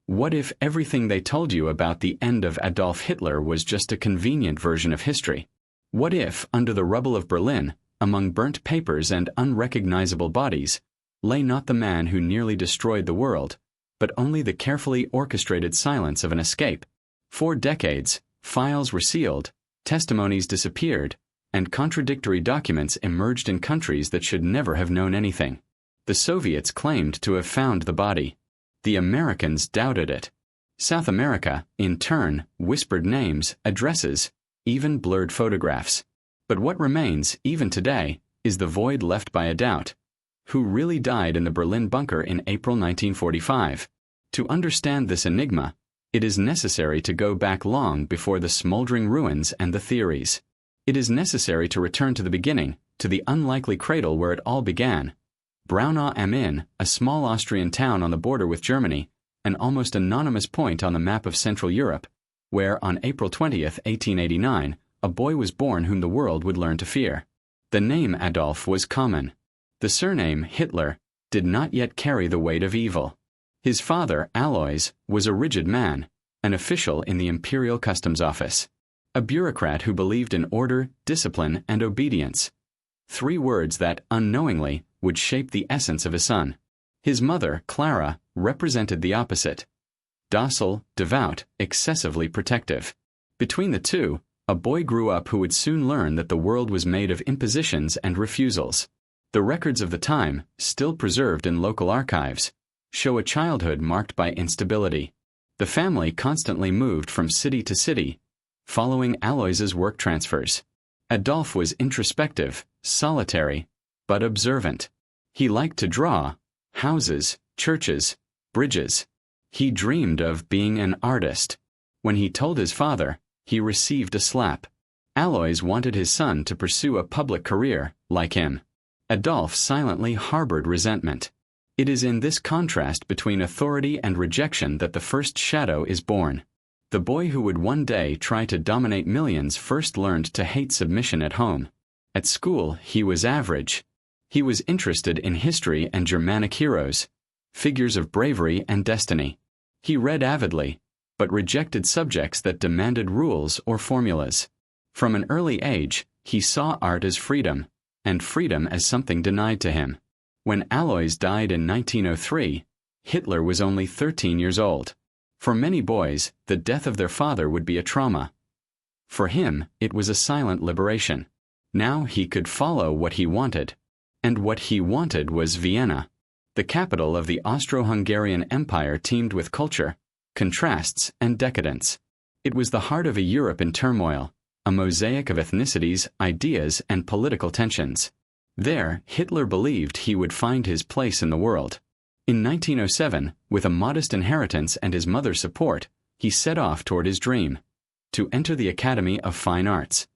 What if everything they told you about the end of Adolf Hitler was just a convenient version of history? What if, under the rubble of Berlin, among burnt papers and unrecognizable bodies, lay not the man who nearly destroyed the world, but only the carefully orchestrated silence of an escape? For decades, files were sealed, testimonies disappeared, and contradictory documents emerged in countries that should never have known anything. The Soviets claimed to have found the body. The Americans doubted it. South America, in turn, whispered names, addresses, even blurred photographs. But what remains, even today, is the void left by a doubt. Who really died in the Berlin bunker in April 1945? To understand this enigma, it is necessary to go back long before the smoldering ruins and the theories. It is necessary to return to the beginning, to the unlikely cradle where it all began. Braunau am Inn, a small Austrian town on the border with Germany, an almost anonymous point on the map of Central Europe, where on April 20, 1889, a boy was born whom the world would learn to fear. The name Adolf was common. The surname Hitler did not yet carry the weight of evil. His father, Alois, was a rigid man, an official in the Imperial Customs Office, a bureaucrat who believed in order, discipline, and obedience. 3 words that, unknowingly, would shape the essence of his son. His mother, Clara, represented the opposite. Docile, devout, excessively protective. Between the two, a boy grew up who would soon learn that the world was made of impositions and refusals. The records of the time, still preserved in local archives, show a childhood marked by instability. The family constantly moved from city to city, following Alois's work transfers. Adolf was introspective, solitary, but observant. He liked to draw houses, churches, bridges. He dreamed of being an artist. When he told his father, he received a slap. Alois wanted his son to pursue a public career, like him. Adolf silently harbored resentment. It is in this contrast between authority and rejection that the first shadow is born. The boy who would one day try to dominate millions first learned to hate submission at home. At school, he was average. He was interested in history and Germanic heroes, figures of bravery and destiny. He read avidly, but rejected subjects that demanded rules or formulas. From an early age, he saw art as freedom, and freedom as something denied to him. When Alois died in 1903, Hitler was only 13 years old. For many boys, the death of their father would be a trauma. For him, it was a silent liberation. Now he could follow what he wanted. And what he wanted was Vienna. The capital of the Austro-Hungarian Empire teemed with culture, contrasts, and decadence. It was the heart of a Europe in turmoil, a mosaic of ethnicities, ideas, and political tensions. There, Hitler believed he would find his place in the world. In 1907, with a modest inheritance and his mother's support, he set off toward his dream, to enter the Academy of Fine Arts.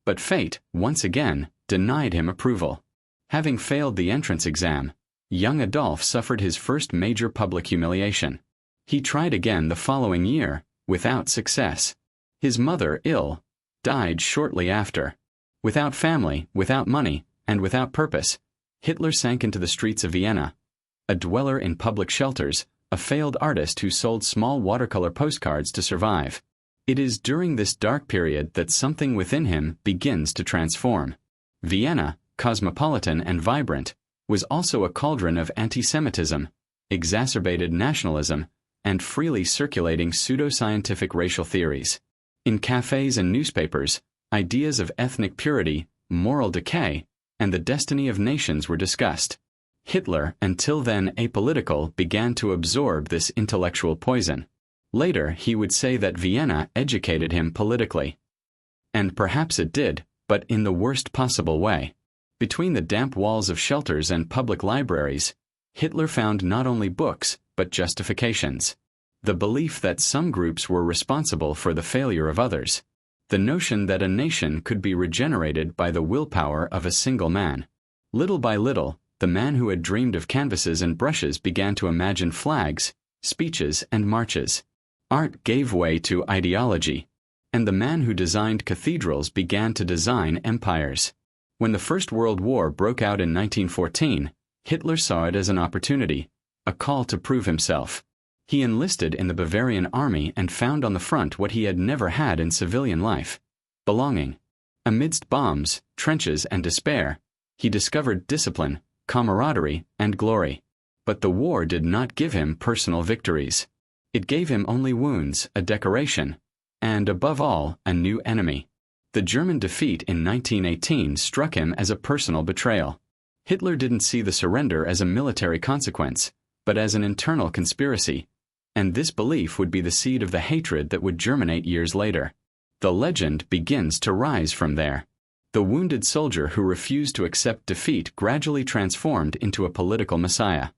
But fate, once again, denied him approval. Having failed the entrance exam, young Adolf suffered his first major public humiliation. He tried again the following year, without success. His mother, ill, died shortly after. Without family, without money, and without purpose, Hitler sank into the streets of Vienna. A dweller in public shelters, a failed artist who sold small watercolor postcards to survive. It is during this dark period that something within him begins to transform. Vienna, cosmopolitan and vibrant, was also a cauldron of anti-Semitism, exacerbated nationalism, and freely circulating pseudo-scientific racial theories. In cafes and newspapers, ideas of ethnic purity, moral decay, and the destiny of nations were discussed. Hitler, until then apolitical, began to absorb this intellectual poison. Later, he would say that Vienna educated him politically. And perhaps it did, but in the worst possible way. Between the damp walls of shelters and public libraries, Hitler found not only books, but justifications. The belief that some groups were responsible for the failure of others. The notion that a nation could be regenerated by the willpower of a single man. Little by little, the man who had dreamed of canvases and brushes began to imagine flags, speeches, and marches. Art gave way to ideology, and the man who designed cathedrals began to design empires. When the First World War broke out in 1914, Hitler saw it as an opportunity, a call to prove himself. He enlisted in the Bavarian army and found on the front what he had never had in civilian life: belonging. Amidst bombs, trenches, and despair, he discovered discipline, camaraderie, and glory. But the war did not give him personal victories. It gave him only wounds, a decoration, and, above all, a new enemy. The German defeat in 1918 struck him as a personal betrayal. Hitler didn't see the surrender as a military consequence, but as an internal conspiracy, and this belief would be the seed of the hatred that would germinate years later. The legend begins to rise from there. The wounded soldier who refused to accept defeat gradually transformed into a political messiah.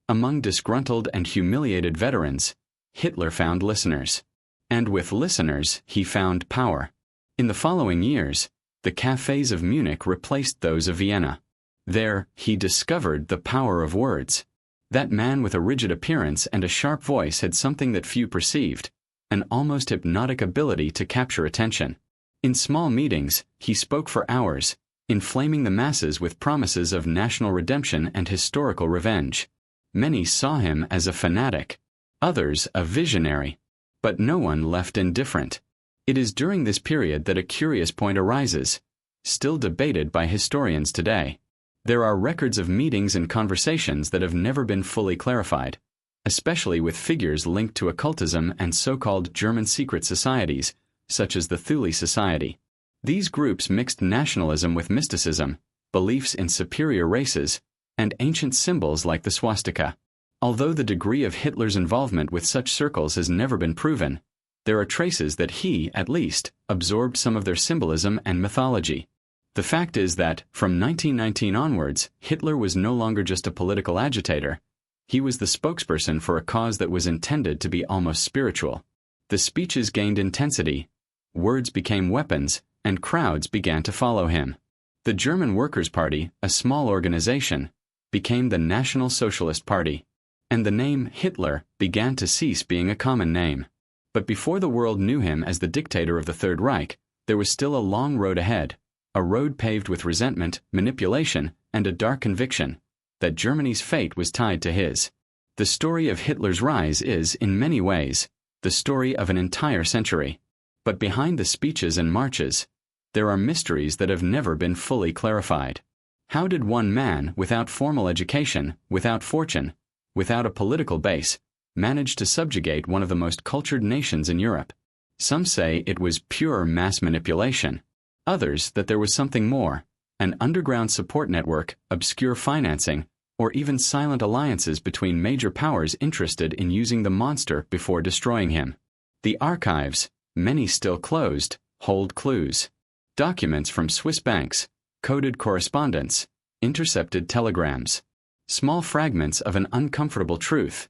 Among disgruntled and humiliated veterans, Hitler found listeners. And with listeners, he found power. In the following years, the cafes of Munich replaced those of Vienna. There, he discovered the power of words. That man with a rigid appearance and a sharp voice had something that few perceived: an almost hypnotic ability to capture attention. In small meetings, he spoke for hours, inflaming the masses with promises of national redemption and historical revenge. Many saw him as a fanatic, others a visionary, but no one left indifferent. It is during this period that a curious point arises, still debated by historians today. There are records of meetings and conversations that have never been fully clarified, especially with figures linked to occultism and so-called German secret societies, such as the Thule Society. These groups mixed nationalism with mysticism, beliefs in superior races, and ancient symbols like the swastika. Although the degree of Hitler's involvement with such circles has never been proven, there are traces that he, at least, absorbed some of their symbolism and mythology. The fact is that, from 1919 onwards, Hitler was no longer just a political agitator. He was the spokesperson for a cause that was intended to be almost spiritual. The speeches gained intensity, words became weapons, and crowds began to follow him. The German Workers' Party, a small organization, became the National Socialist Party, and the name Hitler began to cease being a common name. But before the world knew him as the dictator of the Third Reich, there was still a long road ahead, a road paved with resentment, manipulation, and a dark conviction that Germany's fate was tied to his. The story of Hitler's rise is, in many ways, the story of an entire century. But behind the speeches and marches, there are mysteries that have never been fully clarified. How did one man, without formal education, without fortune, without a political base, manage to subjugate one of the most cultured nations in Europe? Some say it was pure mass manipulation. Others that there was something more: an underground support network, obscure financing, or even silent alliances between major powers interested in using the monster before destroying him. The archives, many still closed, hold clues. Documents from Swiss banks, coded correspondence, intercepted telegrams. Small fragments of an uncomfortable truth.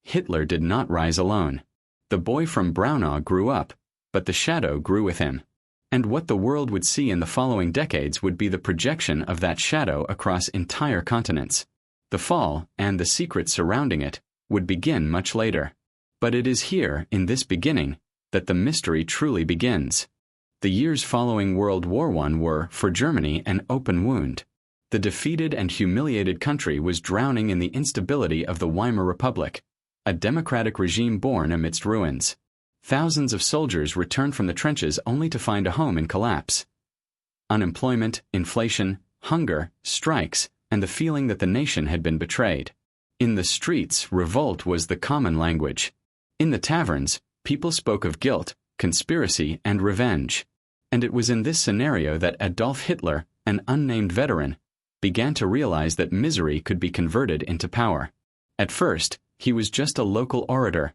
Hitler did not rise alone. The boy from Braunau grew up, but the shadow grew with him. And what the world would see in the following decades would be the projection of that shadow across entire continents. The fall, and the secrets surrounding it, would begin much later. But it is here, in this beginning, that the mystery truly begins. The years following World War I were, for Germany, an open wound. The defeated and humiliated country was drowning in the instability of the Weimar Republic, a democratic regime born amidst ruins. Thousands of soldiers returned from the trenches only to find a home in collapse. Unemployment, inflation, hunger, strikes, and the feeling that the nation had been betrayed. In the streets, revolt was the common language. In the taverns, people spoke of guilt, conspiracy, and revenge. And it was in this scenario that Adolf Hitler, an unnamed veteran, began to realize that misery could be converted into power. At first, he was just a local orator,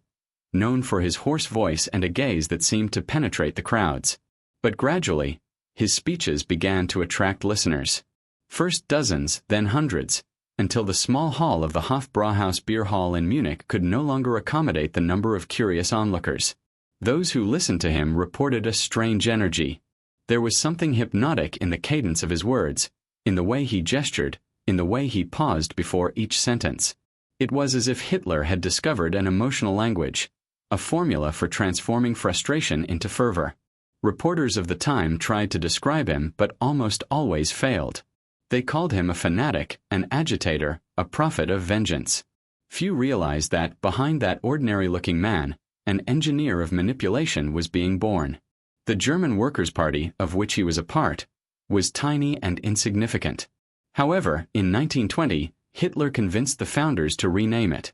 known for his hoarse voice and a gaze that seemed to penetrate the crowds. But gradually, his speeches began to attract listeners. First dozens, then hundreds, until the small hall of the Hofbrauhaus beer hall in Munich could no longer accommodate the number of curious onlookers. Those who listened to him reported a strange energy. There was something hypnotic in the cadence of his words, in the way he gestured, in the way he paused before each sentence. It was as if Hitler had discovered an emotional language, a formula for transforming frustration into fervor. Reporters of the time tried to describe him but almost always failed. They called him a fanatic, an agitator, a prophet of vengeance. Few realized that behind that ordinary-looking man, an engineer of manipulation was being born. The German Workers' Party, of which he was a part, was tiny and insignificant. However, in 1920, Hitler convinced the founders to rename it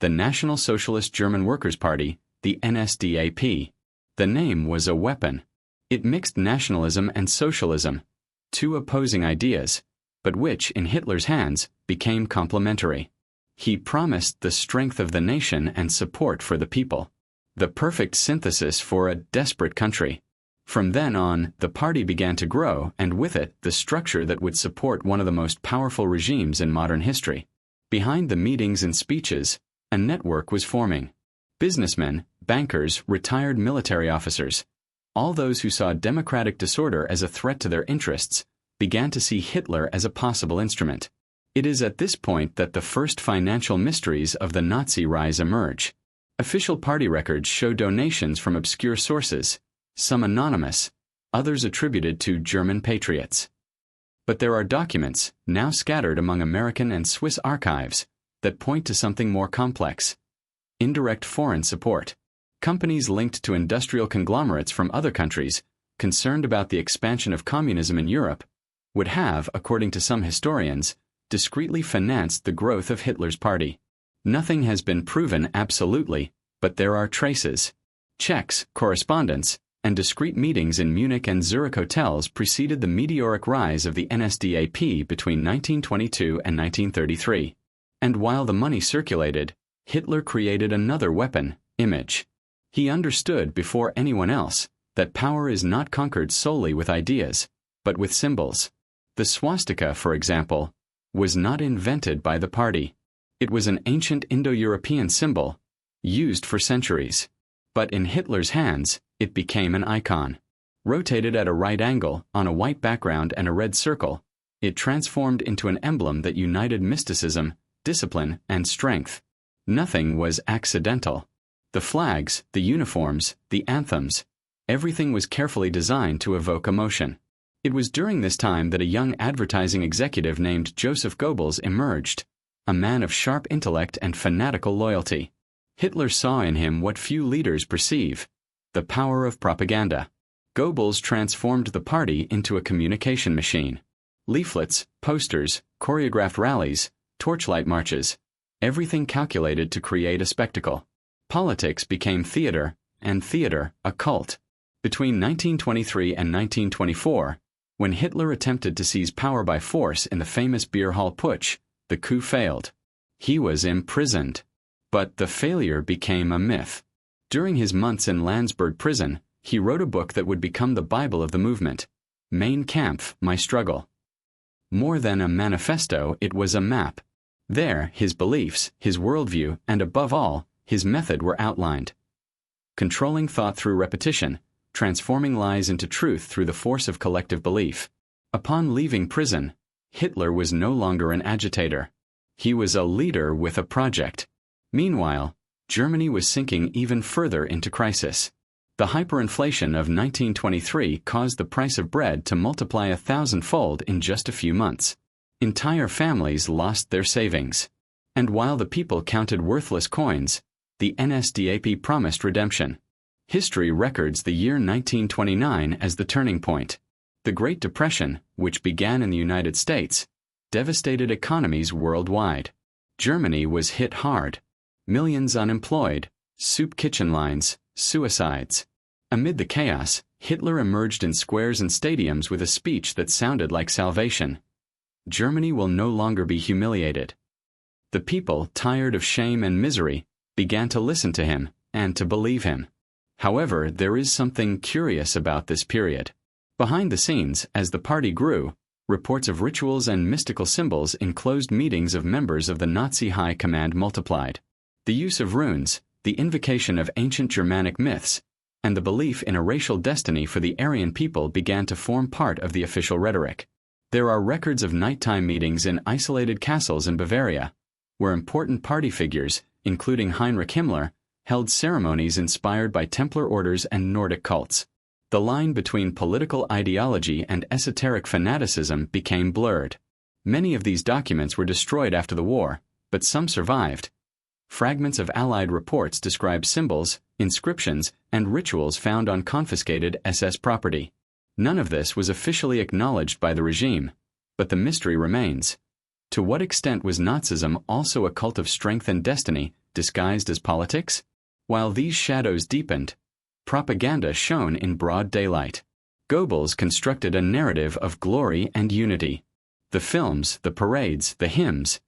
the National Socialist German Workers' Party, the NSDAP. The name was a weapon. It mixed nationalism and socialism, two opposing ideas, but which, in Hitler's hands, became complementary. He promised the strength of the nation and support for the people, the perfect synthesis for a desperate country. From then on, the party began to grow, and with it, the structure that would support one of the most powerful regimes in modern history. Behind the meetings and speeches, a network was forming. Businessmen, bankers, retired military officers, all those who saw democratic disorder as a threat to their interests, began to see Hitler as a possible instrument. It is at this point that the first financial mysteries of the Nazi rise emerge. Official party records show donations from obscure sources, some anonymous, others attributed to German patriots. But there are documents, now scattered among American and Swiss archives, that point to something more complex. Indirect foreign support. Companies linked to industrial conglomerates from other countries, concerned about the expansion of communism in Europe, would have, according to some historians, discreetly financed the growth of Hitler's party. Nothing has been proven absolutely, but there are traces. Checks, correspondence, and discreet meetings in Munich and Zurich hotels preceded the meteoric rise of the NSDAP between 1922 and 1933. And while the money circulated, Hitler created another weapon, image. He understood before anyone else that power is not conquered solely with ideas, but with symbols. The swastika, for example, was not invented by the party. It was an ancient Indo-European symbol, used for centuries. But in Hitler's hands, it became an icon. Rotated at a right angle, on a white background and a red circle, it transformed into an emblem that united mysticism, discipline, and strength. Nothing was accidental. The flags, the uniforms, the anthems, everything was carefully designed to evoke emotion. It was during this time that a young advertising executive named Joseph Goebbels emerged, a man of sharp intellect and fanatical loyalty. Hitler saw in him what few leaders perceive, the power of propaganda. Goebbels transformed the party into a communication machine. Leaflets, posters, choreographed rallies, torchlight marches, everything calculated to create a spectacle. Politics became theater, and theater a cult. Between 1923 and 1924, when Hitler attempted to seize power by force in the famous beer hall putsch, the coup failed. He was imprisoned. But the failure became a myth. During his months in Landsberg prison, he wrote a book that would become the Bible of the movement, Mein Kampf, My Struggle. More than a manifesto, it was a map. There, his beliefs, his worldview, and above all, his method were outlined. Controlling thought through repetition, transforming lies into truth through the force of collective belief. Upon leaving prison, Hitler was no longer an agitator. He was a leader with a project. Meanwhile, Germany was sinking even further into crisis. The hyperinflation of 1923 caused the price of bread to multiply 1,000-fold in just a few months. Entire families lost their savings. And while the people counted worthless coins, the NSDAP promised redemption. History records the year 1929 as the turning point. The Great Depression, which began in the United States, devastated economies worldwide. Germany was hit hard. Millions unemployed, soup kitchen lines, suicides. Amid the chaos, Hitler emerged in squares and stadiums with a speech that sounded like salvation. Germany will no longer be humiliated. The people, tired of shame and misery, began to listen to him and to believe him. However, there is something curious about this period. Behind the scenes, as the party grew, reports of rituals and mystical symbols in closed meetings of members of the Nazi High Command multiplied. The use of runes, the invocation of ancient Germanic myths, and the belief in a racial destiny for the Aryan people began to form part of the official rhetoric. There are records of nighttime meetings in isolated castles in Bavaria, where important party figures, including Heinrich Himmler, held ceremonies inspired by Templar orders and Nordic cults. The line between political ideology and esoteric fanaticism became blurred. Many of these documents were destroyed after the war, but some survived, Fragments of Allied reports describe symbols, inscriptions, and rituals found on confiscated SS property. None of this was officially acknowledged by the regime, but the mystery remains. To what extent was Nazism also a cult of strength and destiny, disguised as politics? While these shadows deepened, propaganda shone in broad daylight. Goebbels constructed a narrative of glory and unity. The films, the parades, the hymns,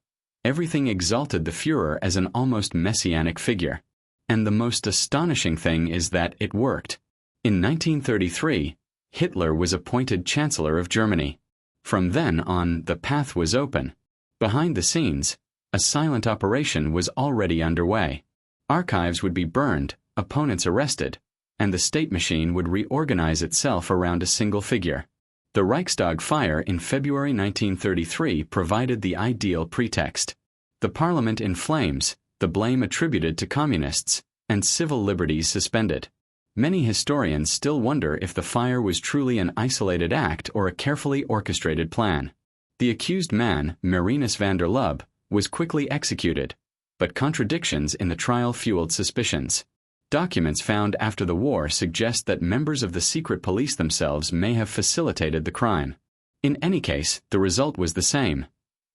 everything exalted the Führer as an almost messianic figure. And the most astonishing thing is that it worked. In 1933, Hitler was appointed Chancellor of Germany. From then on, the path was open. Behind the scenes, a silent operation was already underway. Archives would be burned, opponents arrested, and the state machine would reorganize itself around a single figure. The Reichstag fire in February 1933 provided the ideal pretext. The parliament in flames, the blame attributed to communists, and civil liberties suspended. Many historians still wonder if the fire was truly an isolated act or a carefully orchestrated plan. The accused man, Marinus van der Lubbe, was quickly executed, but contradictions in the trial fueled suspicions. Documents found after the war suggest that members of the secret police themselves may have facilitated the crime. In any case, the result was the same.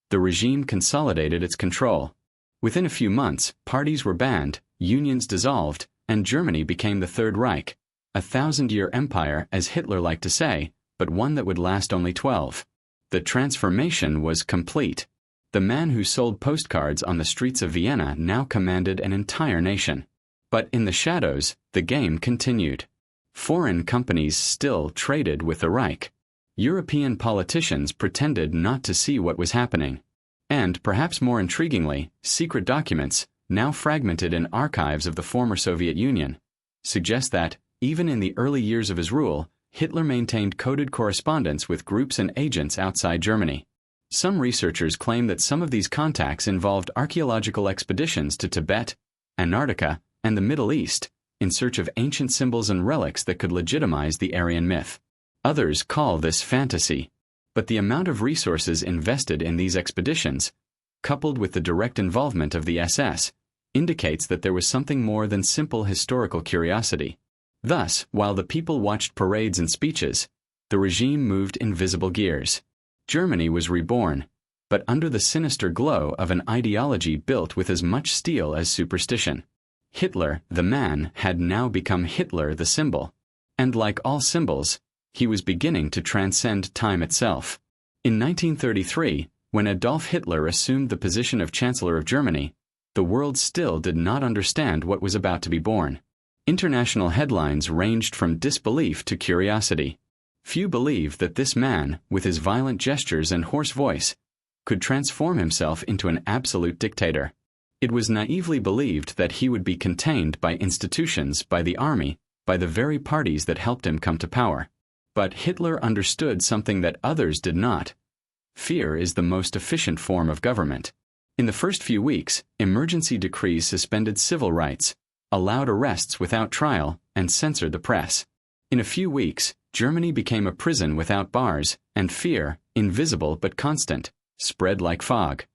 The regime consolidated its control. Within a few months, parties were banned, unions dissolved, and Germany became the Third Reich, a 1,000-year empire, as Hitler liked to say, but one that would last only 12. The transformation was complete. The man who sold postcards on the streets of Vienna now commanded an entire nation. But in the shadows, the game continued. Foreign companies still traded with the Reich. European politicians pretended not to see what was happening. And, perhaps more intriguingly, secret documents, now fragmented in archives of the former Soviet Union, suggest that, even in the early years of his rule, Hitler maintained coded correspondence with groups and agents outside Germany. Some researchers claim that some of these contacts involved archaeological expeditions to Tibet, Antarctica, and the Middle East, in search of ancient symbols and relics that could legitimize the Aryan myth. Others call this fantasy. But the amount of resources invested in these expeditions, coupled with the direct involvement of the SS, indicates that there was something more than simple historical curiosity. Thus, while the people watched parades and speeches, the regime moved in visible gears. Germany was reborn, but under the sinister glow of an ideology built with as much steel as superstition. Hitler, the man, had now become Hitler, the symbol. And like all symbols, he was beginning to transcend time itself. In 1933, when Adolf Hitler assumed the position of Chancellor of Germany, the world still did not understand what was about to be born. International headlines ranged from disbelief to curiosity. Few believed that this man, with his violent gestures and hoarse voice, could transform himself into an absolute dictator. It was naively believed that he would be contained by institutions, by the army, by the very parties that helped him come to power. But Hitler understood something that others did not. Fear is the most efficient form of government. In the first few weeks, emergency decrees suspended civil rights, allowed arrests without trial, and censored the press. In a few weeks, Germany became a prison without bars, and fear, invisible but constant, spread like fog.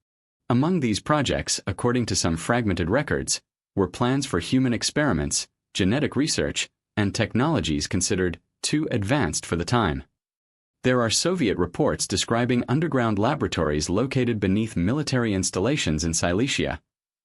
Among these projects, according to some fragmented records, were plans for human experiments, genetic research, and technologies considered too advanced for the time. There are Soviet reports describing underground laboratories located beneath military installations in Silesia,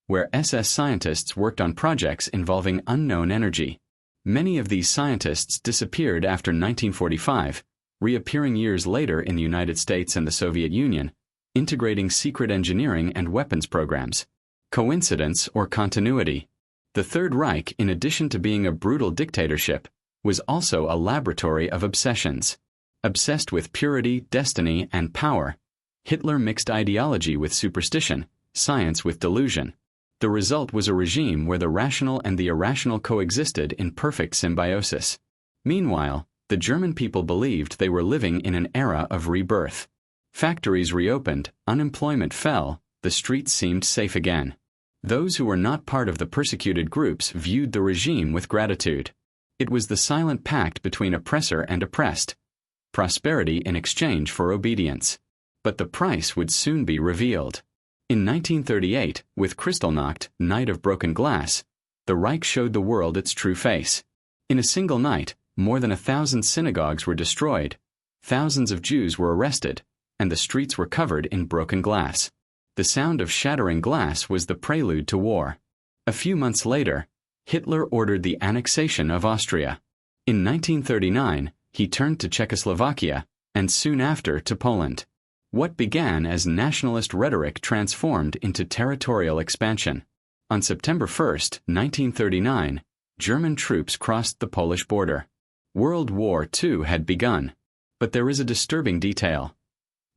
where SS scientists worked on projects involving unknown energy. Many of these scientists disappeared after 1945, reappearing years later in the United States and the Soviet Union, integrating secret engineering and weapons programs. Coincidence or continuity? The Third Reich, in addition to being a brutal dictatorship, was also a laboratory of obsessions. Obsessed with purity, destiny, and power, Hitler mixed ideology with superstition, science with delusion. The result was a regime where the rational and the irrational coexisted in perfect symbiosis. Meanwhile, the German people believed they were living in an era of rebirth. Factories reopened, unemployment fell, the streets seemed safe again. Those who were not part of the persecuted groups viewed the regime with gratitude. It was the silent pact between oppressor and oppressed. Prosperity in exchange for obedience. But the price would soon be revealed. In 1938, with Kristallnacht, Night of Broken Glass, the Reich showed the world its true face. In a single night, more than 1,000 synagogues were destroyed, thousands of Jews were arrested, and the streets were covered in broken glass. The sound of shattering glass was the prelude to war. A few months later, Hitler ordered the annexation of Austria. In 1939, he turned to Czechoslovakia, and soon after to Poland. What began as nationalist rhetoric transformed into territorial expansion. On September 1, 1939, German troops crossed the Polish border. World War II had begun. But there is a disturbing detail.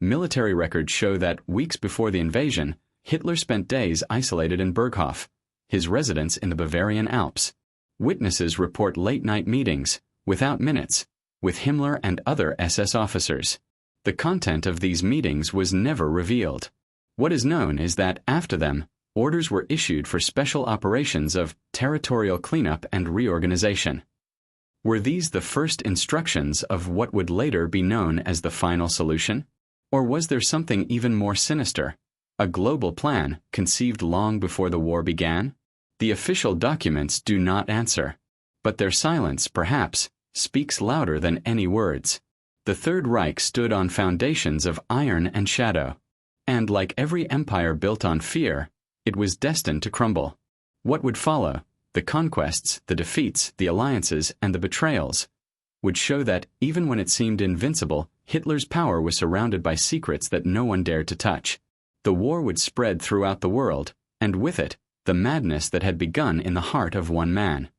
Military records show that weeks before the invasion, Hitler spent days isolated in Berghof, his residence in the Bavarian Alps. Witnesses report late-night meetings, without minutes, with Himmler and other SS officers. The content of these meetings was never revealed. What is known is that after them, orders were issued for special operations of territorial cleanup and reorganization. Were these the first instructions of what would later be known as the final solution? Or was there something even more sinister, a global plan conceived long before the war began? The official documents do not answer, but their silence, perhaps, speaks louder than any words. The Third Reich stood on foundations of iron and shadow, and like every empire built on fear, it was destined to crumble. What would follow, the conquests, the defeats, the alliances, and the betrayals, would show that, even when it seemed invincible, Hitler's power was surrounded by secrets that no one dared to touch. The war would spread throughout the world, and with it, the madness that had begun in the heart of one man.